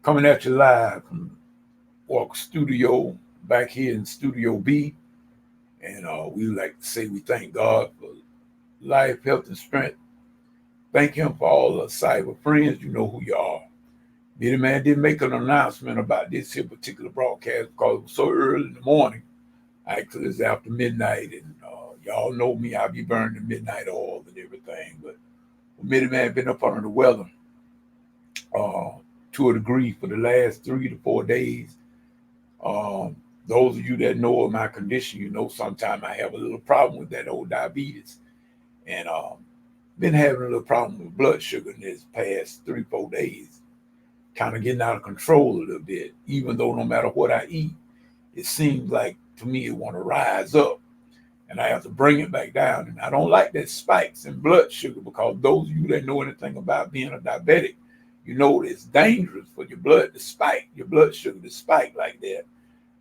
coming at you live from Walk Studio back here in Studio B. And we like to say we thank God for life, health, and strength. Thank Him for all the cyber friends. You know who you are. Minuteman didn't make an announcement about this here particular broadcast because it was so early in the morning. Actually, it's after midnight, and y'all know me. I be burning the midnight oil and everything. But Minuteman been up under the weather uh, to a degree for the last 3 to 4 days. Those of you that know of my condition, you know sometimes I have a little problem with that old diabetes. And been having a little problem with blood sugar in this past 3 or 4 days. Kind of getting out of control a little bit, even though no matter what I eat, it seems like to me it want to rise up and I have to bring it back down. And I don't like that spikes in blood sugar because those of you that know anything about being a diabetic, you know it's dangerous for your blood to spike, your blood sugar to spike like that.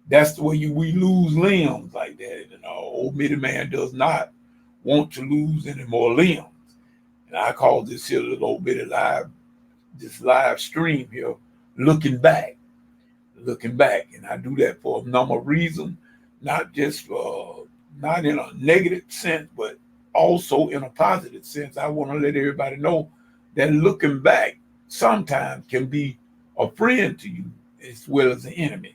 That's the way we lose limbs like that. And old Minuteman does not want to lose any more limbs. And I call this here little old bit of this live stream here, looking back. And I do that for a number of reasons, not just not in a negative sense, but also in a positive sense. I want to let everybody know that looking back sometimes can be a friend to you as well as an enemy.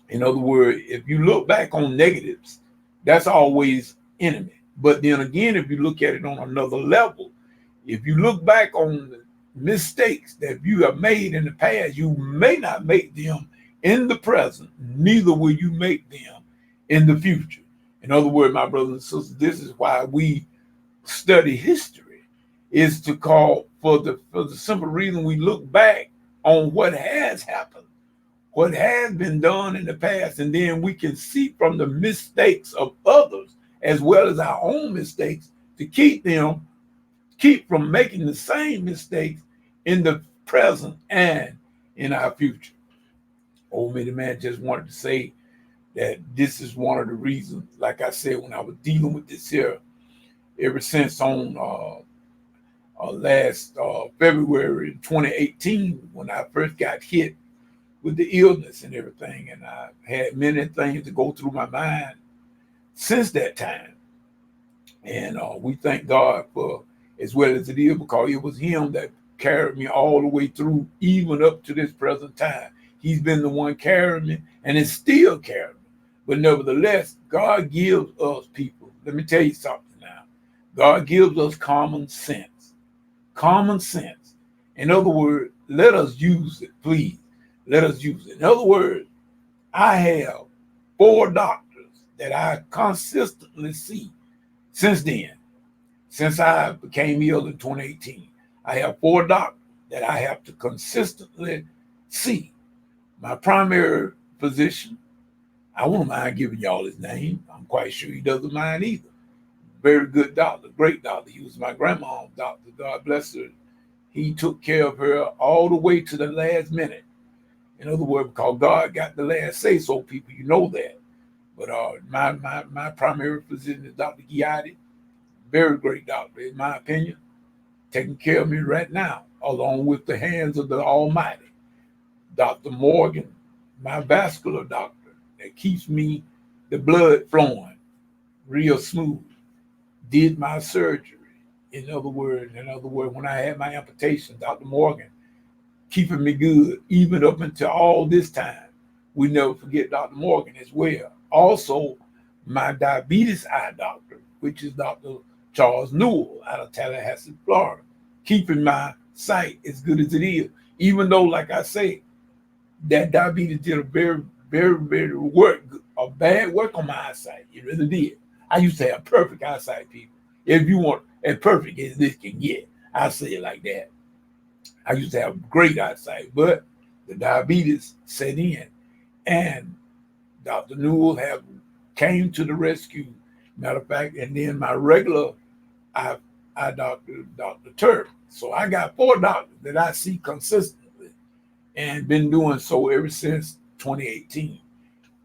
In other words, if you look back on negatives, that's always enemy. But then again, if you look at it on another level, if you look back on the mistakes that you have made in the past, you may not make them in the present, neither will you make them in the future. In other words, my brothers and sisters, this is why we study history, is to call for the simple reason we look back on what has happened, what has been done in the past, and then we can see from the mistakes of others as well as our own mistakes to keep from making the same mistakes in the present and in our future. Old Minuteman just wanted to say that this is one of the reasons, like I said, when I was dealing with this here, ever since on last February 2018, when I first got hit with the illness and everything, and I had many things to go through my mind since that time. And we thank God for as well as it is, because it was Him that carried me all the way through, even up to this present time. He's been the one carrying me, and is still carrying me. But nevertheless, God gives us people. Let me tell you something now. God gives us common sense. Common sense. In other words, let us use it, please. Let us use it. In other words, I have 4 doctors that I consistently see since then. Since I became ill in 2018, I have 4 doctors that I have to consistently see. My primary physician, I won't mind giving y'all his name. I'm quite sure he doesn't mind either. Very good doctor, great doctor. He was my grandma's doctor. God bless her. He took care of her all the way to the last minute. In other words, because God got the last say so, people, you know that. But my primary physician is Dr. Giadi. Very great doctor, in my opinion, taking care of me right now, along with the hands of the Almighty. Dr. Morgan, my vascular doctor, that keeps me the blood flowing real smooth, did my surgery. In other words, when I had my amputation, Dr. Morgan keeping me good, even up until all this time. We never forget Dr. Morgan as well. Also, my diabetes eye doctor, which is Dr. Charles Newell out of Tallahassee, Florida, keeping my sight as good as it is. Even though, like I say, that diabetes did a very, very, very bad work on my eyesight. It really did. I used to have perfect eyesight, people. If you want as perfect as this can get, I say it like that. I used to have great eyesight, but the diabetes set in, and Dr. Newell came to the rescue. Matter of fact, and then my regular eye doctor, Dr. Turk. So I got 4 doctors that I see consistently, and been doing so ever since 2018.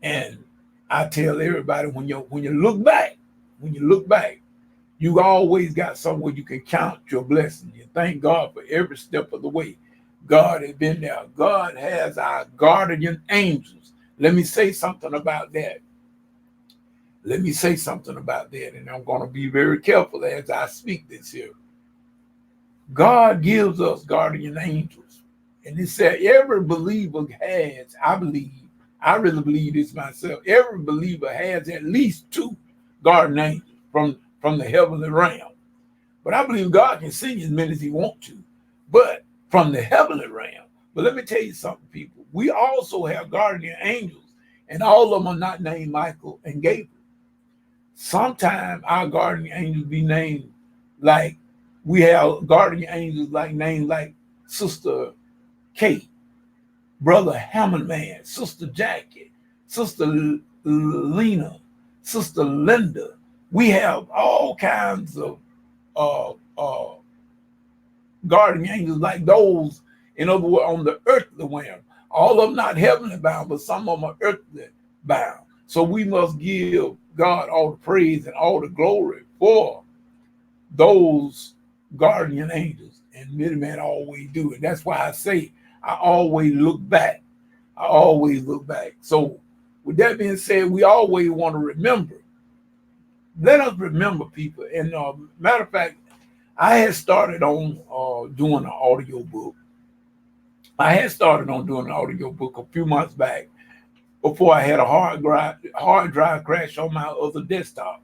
And I tell everybody, when you look back, you always got somewhere you can count your blessing. You thank God for every step of the way. God has been there. God has our guardian angels. Let me say something about that. Let me say something about that, and I'm going to be very careful as I speak this here. God gives us guardian angels. And it said every believer has, I really believe this myself, every believer has at least two guardian angels from the heavenly realm. But I believe God can send as many as he wants to, but from the heavenly realm. But let me tell you something, people. We also have guardian angels, and all of them are not named Michael and Gabriel. Sometimes our guardian angels be named like, we have guardian angels like named like Sister Kate, Brother Hammond Man, Sister Jackie, Sister Lena, Sister Linda. We have all kinds of uh, uh, guardian angels like those, in other words, on the earthly realm. All of them not heavenly bound, but some of them are earthly bound. So we must give God all the praise and all the glory for those guardian angels. And Minuteman always do. And that's why I say I always look back. I always look back. So with that being said, we always want to remember. Let us remember, people. And matter of fact, I had started on doing an audio book. I had started on doing an audio book a few months back before I had a hard drive crash on my other desktop,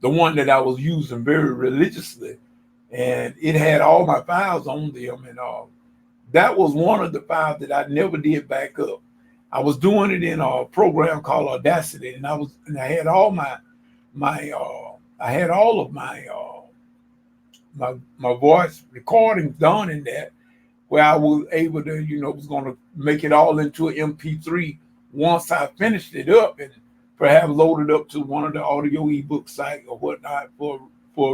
the one that I was using very religiously, and it had all my files on them, and that was one of the files that I never did back up. I was doing it in a program called Audacity, and I had all of my voice recordings done in that, where I was able to, was going to make it all into an MP3 once I finished it up and perhaps load it up to one of the audio ebook sites or whatnot for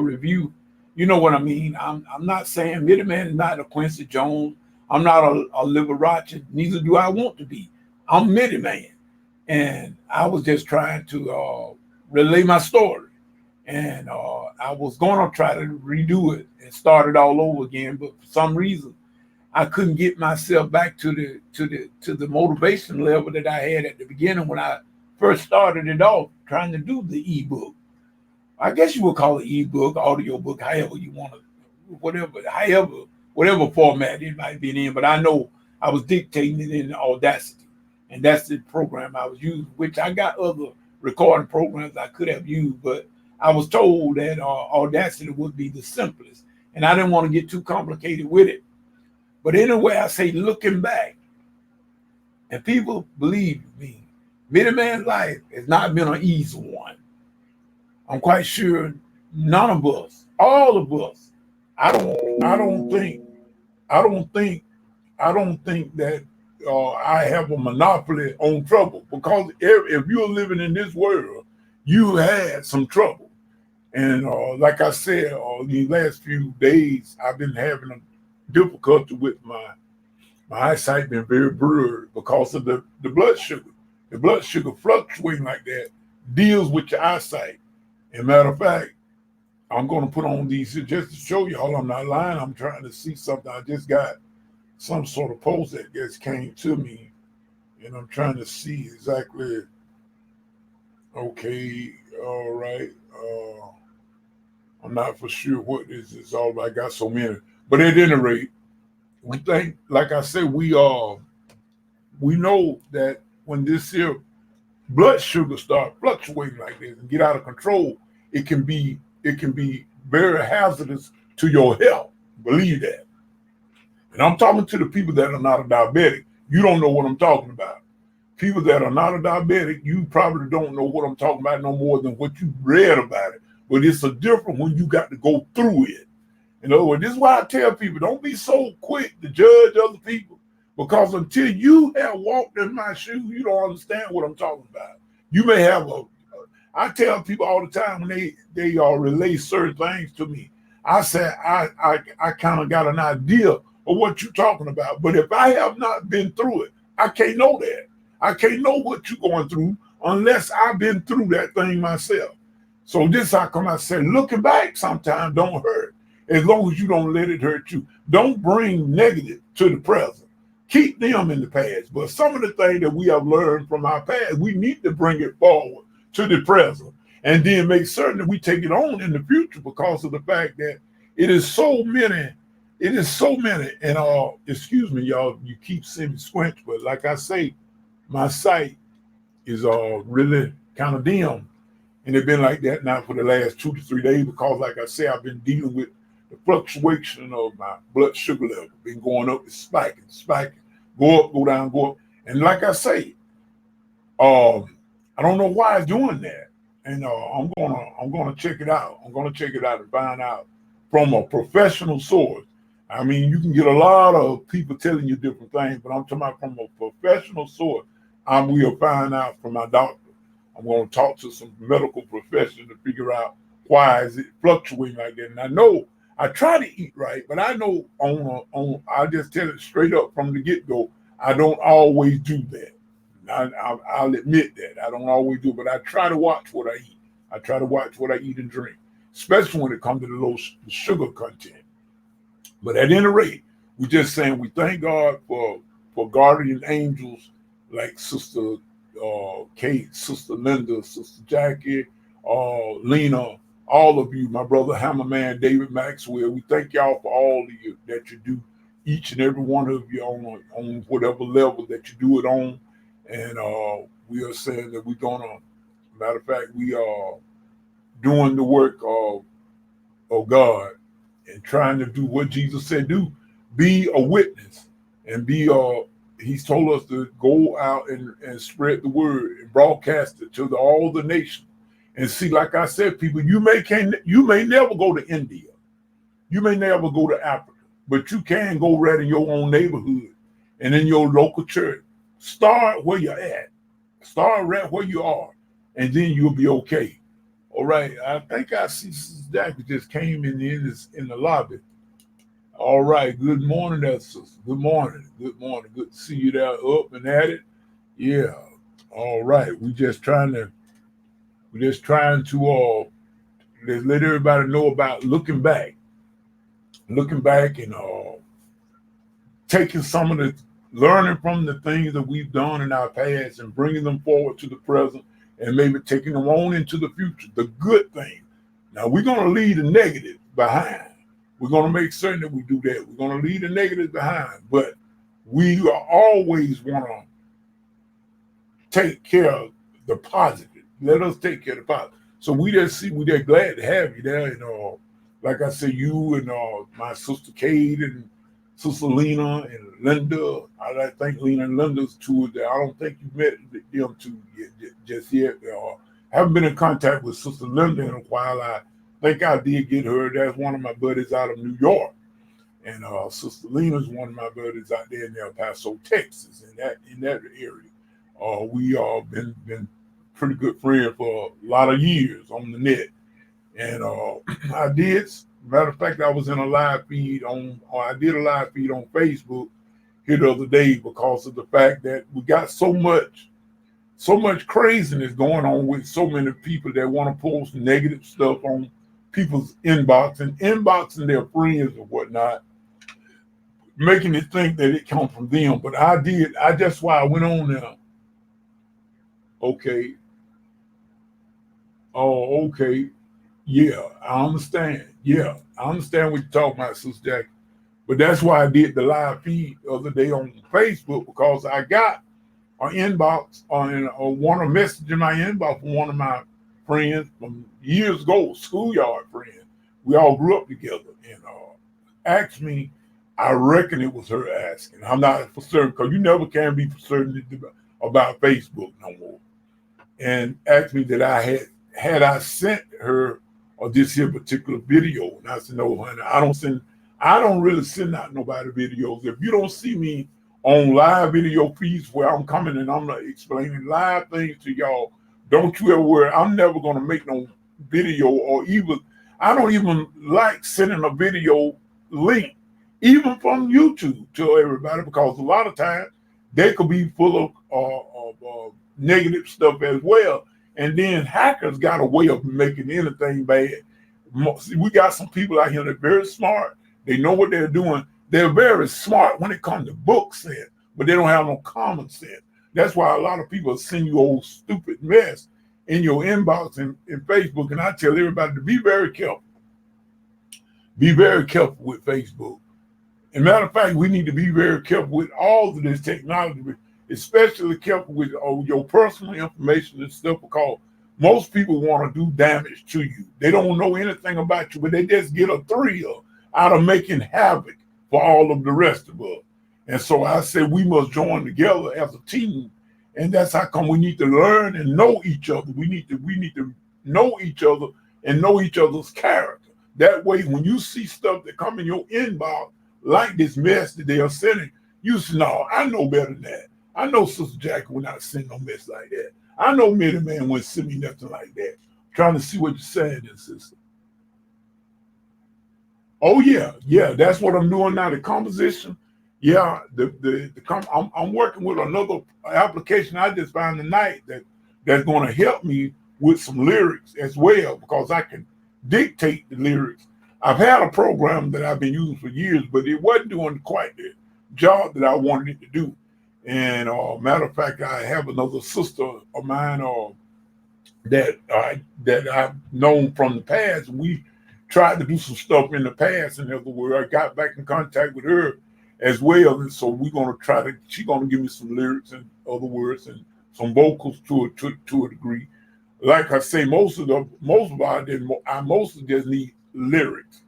review. You know what I mean? I'm not saying Minuteman is not a Quincy Jones. I'm not a Liberace. Neither do I want to be. I'm Minuteman. And I was just trying to relay my story. And I was going to try to redo it and start it all over again. But for some reason, I couldn't get myself back to the motivation level that I had at the beginning when I first started it off trying to do the ebook. I guess you would call it ebook, audio book, however you want to, whatever format it might be in. But I know I was dictating it in Audacity, and that's the program I was using. Which I got other recording programs I could have used, but I was told that Audacity would be the simplest, and I didn't want to get too complicated with it. But anyway, I say, looking back, and people believe me, Minuteman's life has not been an easy one. I'm quite sure none of us, all of us, I don't think that I have a monopoly on trouble, because if you're living in this world, you had some trouble. And like I said, these last few days, I've been having a difficulty with my eyesight, been very blurred because of the blood sugar. The blood sugar fluctuating like that deals with your eyesight. And matter of fact, I'm going to put on these just to show y'all I'm not lying. I'm trying to see something. I just got some sort of post that just came to me, and I'm trying to see exactly. Okay, all right. I'm not for sure what this is all about. I got so many. But at any rate, we think, like I said, we know that when this here blood sugar start fluctuating like this and get out of control, it can be very hazardous to your health. Believe that. And I'm talking to the people that are not a diabetic. You don't know what I'm talking about. People that are not a diabetic, you probably don't know what I'm talking about no more than what you read about it. But it's a different when you got to go through it. In other words, this is why I tell people, don't be so quick to judge other people, because until you have walked in my shoes, you don't understand what I'm talking about. You may have I tell people all the time when they relay certain things to me, I say I kind of got an idea of what you're talking about. But if I have not been through it, I can't know that. I can't know what you're going through unless I've been through that thing myself. So this how come I say, looking back sometimes don't hurt. as long as you don't let it hurt you. Don't bring negative to the present. Keep them in the past. But some of the things that we have learned from our past, we need to bring it forward to the present and then make certain that we take it on in the future, because of the fact that it is so many. It is so many. And excuse me, y'all, you keep seeing me squinch, but like I say, my sight is really kind of dim. And it's been like that now for the last 2 to 3 days, because like I say, I've been dealing with the fluctuation of my blood sugar level. Been going up, it's spiking, go up, go down, go up. And like I say, I don't know why it's doing that. And I'm gonna check it out. I'm gonna check it out and find out from a professional source. I mean, you can get a lot of people telling you different things, but I'm talking about from a professional source. I will find out from my doctor. I'm going to talk to some medical professionals to figure out why is it fluctuating like that. And I know I try to eat right, but I know I'll just tell it straight up from the get-go, I don't always do that. I'll admit that. I don't always do it, but I try to watch what I eat. I try to watch what I eat and drink, especially when it comes to the low sugar content. But at any rate, we're just saying we thank God for guardian angels like Sister Kate, Sister Linda, Sister Jackie, Lena, all of you, my brother Hammerman, David Maxwell. We thank y'all for all of you that you do, each and every one of you on whatever level that you do it on. And we are saying that we're gonna, matter of fact, we are doing the work of God and trying to do what Jesus said do, be a witness and be he's told us to go out and spread the word and broadcast it to all the nations. And see, like I said, people, you may never go to India, you may never go to Africa, but you can go right in your own neighborhood and in your local church. Start where you're at, start right where you are, and then you'll be okay. All right, I think I see Sister Jackie just came in the lobby. All right, good morning there, sister. Good morning. Good morning. Good to see you there up and at it. Yeah. All right. We're just trying to let everybody know about looking back and taking some of the learning from the things that we've done in our past and bringing them forward to the present and maybe taking them on into the future, the good things. Now we're going to leave the negative behind. We're going to make certain that we do that. We're going to leave the negative behind, but we always want to take care of the positive. Let us take care of the positive. So we're glad to have you there. And like I said, you and my sister Kate and Sister Lena and Linda. I think Lena and Linda's two there. I don't think you met them two just yet. Haven't been in contact with Sister Linda in a while. I think I did get her. That's one of my buddies out of New York. And Sister Lena's one of my buddies out there in El Paso, Texas, in that area. We all been pretty good friends for a lot of years on the net. And I did, matter of fact, I was in a live feed I did a live feed on Facebook here the other day because of the fact that we got so much craziness going on with so many people that want to post negative stuff on people's inbox and inboxing their friends or whatnot, making it think that it comes from them. But that's why I went on there. Okay. Oh, okay. Yeah, I understand. Yeah, I understand what you're talking about, Sister Jackie. But that's why I did the live feed the other day on Facebook, because I got an inbox a message in my inbox from one of my friends from years ago, schoolyard friend. We all grew up together, and asked me. I reckon it was her asking. I'm not for certain, because you never can be for certain about Facebook no more. And asked me that I sent her or this here particular video. And I said, no, honey, I don't really send out nobody videos. If you don't see me on live video feeds where I'm coming and I'm explaining live things to y'all, don't you ever worry. I'm never going to make no video, or even, I don't even like sending a video link, even from YouTube, to everybody, because a lot of times they could be full of negative stuff as well. And then hackers got a way of making anything bad. See, we got some people out here that are very smart. They know what they're doing. They're very smart when it comes to book sense, but they don't have no common sense. That's why a lot of people send you old stupid mess in your inbox in Facebook. And I tell everybody to be very careful. Be very careful with Facebook. As a matter of fact, we need to be very careful with all of this technology, especially careful with your personal information and stuff, because most people want to do damage to you. They don't know anything about you, but they just get a thrill out of making havoc for all of the rest of us. And so I said we must join together as a team. And that's how come we need to learn and know each other. We need to know each other and know each other's character. That way, when you see stuff that come in your inbox, like this mess that they are sending, you say, no, I know better than that. I know Sister Jackie would not send no mess like that. I know Minuteman wouldn't send me nothing like that. I'm trying to see what you're saying there, sister. Oh yeah, that's what I'm doing now. The composition, yeah. I'm working with another application I just found tonight that's going to help me with some lyrics as well, because I can dictate the lyrics. I've had a program that I've been using for years, but it wasn't doing quite the job that I wanted it to do. And matter of fact, I have another sister of mine that I've known from the past. We tried to do some stuff in the past. In other words, I got back in contact with her as well, and so we're gonna try to. She's gonna give me some lyrics, in other words, and some vocals to a degree. Like I say, most of I mostly just need lyrics.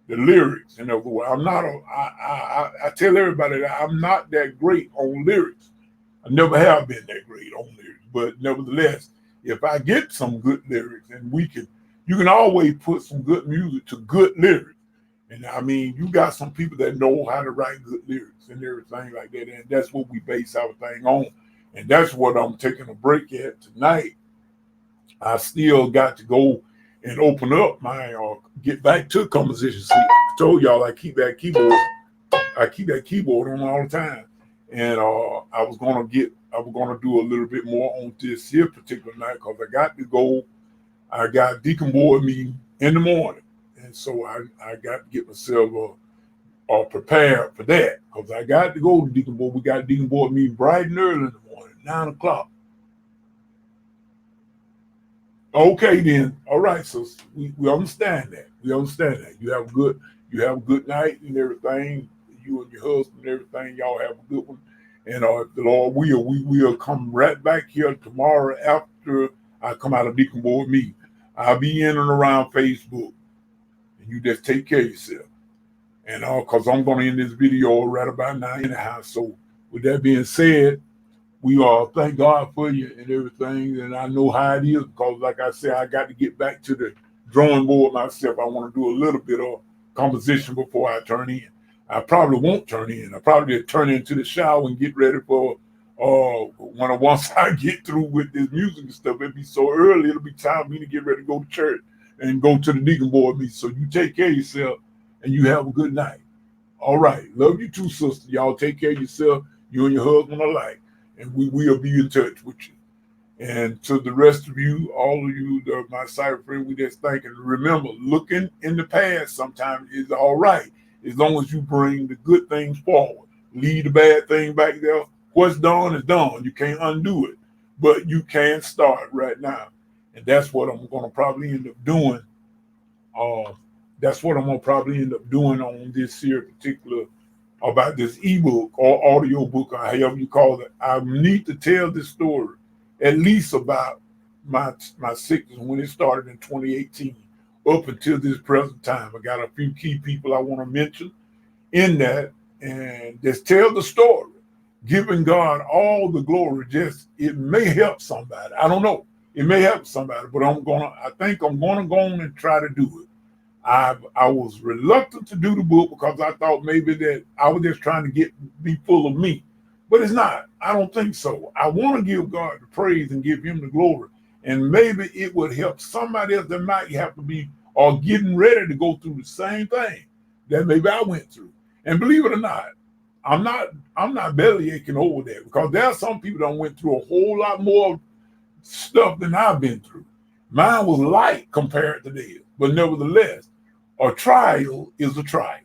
The lyrics, in other words, I tell everybody that I'm not that great on lyrics. I never have been that great on lyrics, but nevertheless, if I get some good lyrics, and you can always put some good music to good lyrics. And I mean, you got some people that know how to write good lyrics and everything like that, and that's what we base our thing on. And that's what I'm taking a break at tonight. I still got to go and open up my get back to composition. See, I told y'all I keep that keyboard on all the time. And I was gonna do a little bit more on this here particular night, because I got deacon board meeting in the morning. And so I got to get myself prepared for that, because I got to go to deacon board. We got deacon board meeting bright and early in the morning, 9 o'clock. Okay, then. All right. So we understand that. We understand that. You have a good night and everything. You and your husband and everything. Y'all have a good one. And if the Lord will, we will come right back here tomorrow after I come out of deacon board meeting. I'll be in and around Facebook. And you just take care of yourself. And because I'm going to end this video right about now anyhow. So with that being said, we thank God for you and everything. And I know how it is, because like I said, I got to get back to the drawing board myself. I want to do a little bit of composition before I turn in. I probably won't turn in. I probably turn into the shower and get ready for once I get through with this music and stuff. It'll be so early, it'll be time for me to get ready to go to church and go to the deacon board meeting. So you take care of yourself and you have a good night. All right. Love you too, sister. Y'all take care of yourself, you and your husband alike. And we will be in touch with you. And to the rest of you, all of you, my cyber friend, we just thank and remember, looking in the past sometimes is all right, as long as you bring the good things forward. Leave the bad thing back there. What's done is done. You can't undo it, but you can start right now. And that's what I'm going to probably end up doing. That's what I'm going to probably end up doing on this here particular, about this ebook or audio book, or however you call it. I need to tell this story, at least about my sickness when it started in 2018 up until this present time. I got a few key people I want to mention in that, and just tell the story, giving God all the glory. Just, it may help somebody. I don't know. It may help somebody, but I think I'm gonna go on and try to do it. I was reluctant to do the book because I thought maybe that I was just trying to be full of me, but it's not. I don't think so. I want to give God the praise and give him the glory, and maybe it would help somebody else that might have to be or getting ready to go through the same thing that maybe I went through. And believe it or not, I'm not belly aching over that, because there are some people that went through a whole lot more stuff than I've been through. Mine was light compared to theirs, but nevertheless, a trial is a trial.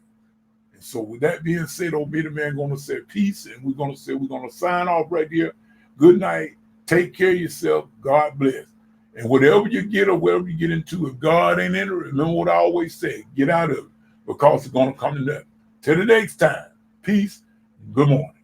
And so with that being said, old Minuteman going to say peace, and we're going to sign off right here. Good night. Take care of yourself. God bless. And whatever you get or whatever you get into, if God ain't in it, remember what I always say, get out of it, because it's going to come to nothing. Till the next time, peace, good morning.